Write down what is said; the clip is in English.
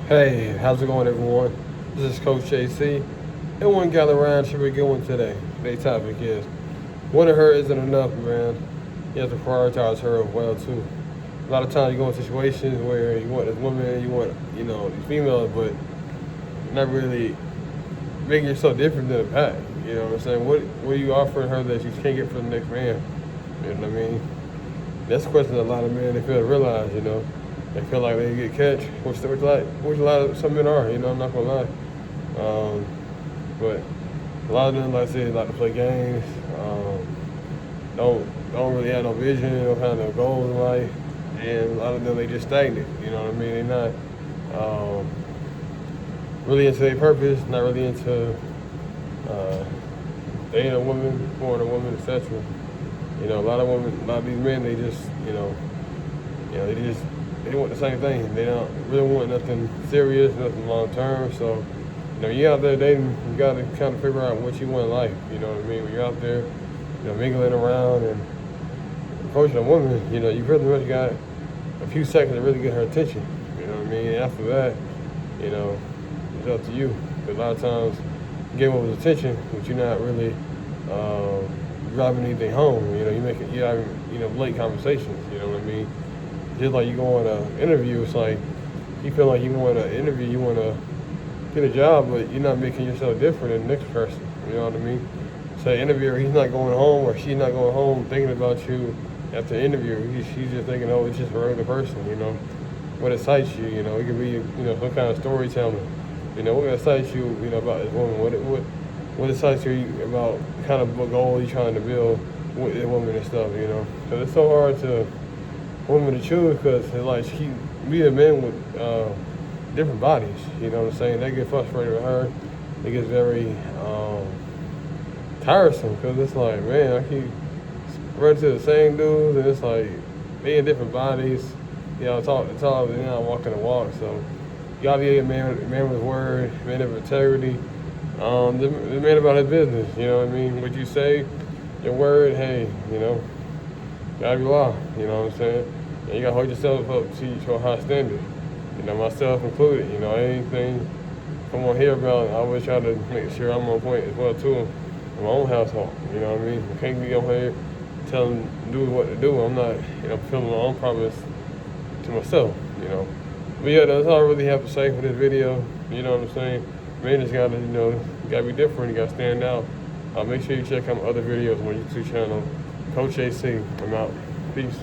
Hey, how's it going, everyone? This is Coach AC. Everyone gather around, should we get one today? Today's topic is one of her isn't enough, man. You have to prioritize her as well, too. A lot of times you go in situations where you want this woman, you want, these females, but you're not really making yourself different than the pack. You know what I'm saying? What are you offering her that you can't get from the next man? You know what I mean? That's a question that a lot of men, they fail to realize. They feel like they get catch, which a lot of some men are, I'm not gonna lie. But a lot of them, like I said, like to play games. Don't really have no vision, don't have no goals in life, and a lot of them they just stagnant. You know what I mean? They're not really into their purpose, not really into dating a woman, born a woman, etc. A lot of these men, they just, they want the same thing. They don't really want nothing serious, nothing long term. So, you're out there dating, you got to kind of figure out what you want in life. You know what I mean? When you're out there, mingling around and approaching a woman, you pretty much got a few seconds to really get her attention. You know what I mean? And after that, it's up to you. Because a lot of times, you get women's attention, but you're not really driving anything home. You're having, late conversations. You know what I mean? Just like you go on an interview, it's like you feel like you want to interview, you want to get a job, but you're not making yourself different than the next person. You know what I mean? So the interviewer, he's not going home or she's not going home thinking about you after the interview. She's just thinking, oh, it's just a regular person, What excites you, it could be, some kind of storytelling. What excites you, about this woman? What excites you about kind of what goal you're trying to build with the woman and stuff, Because it's so hard to women to choose because it's like we are men with different bodies. You know what I'm saying? They get frustrated with her. It gets very tiresome because it's like, man, I keep running to the same dudes, and it's like they in different bodies. It's all they're not walking the walk. So you gotta be a man with word, man of integrity. The man about his business. You know what I mean? What you say, your word. Hey, gotta be law. You know what I'm saying? And you gotta hold yourself up to a high standard. Myself included. Anything I'm gonna hear about, I always try to make sure I'm on point as well too in my own household. You know what I mean? I can't be on here telling dudes what to do. I'm not, fulfilling my own promise to myself. But yeah, that's all I really have to say for this video. You know what I'm saying? Man, just gotta, gotta be different. You gotta stand out. Make sure you check out my other videos on my YouTube channel, Coach AC. I'm out. Peace.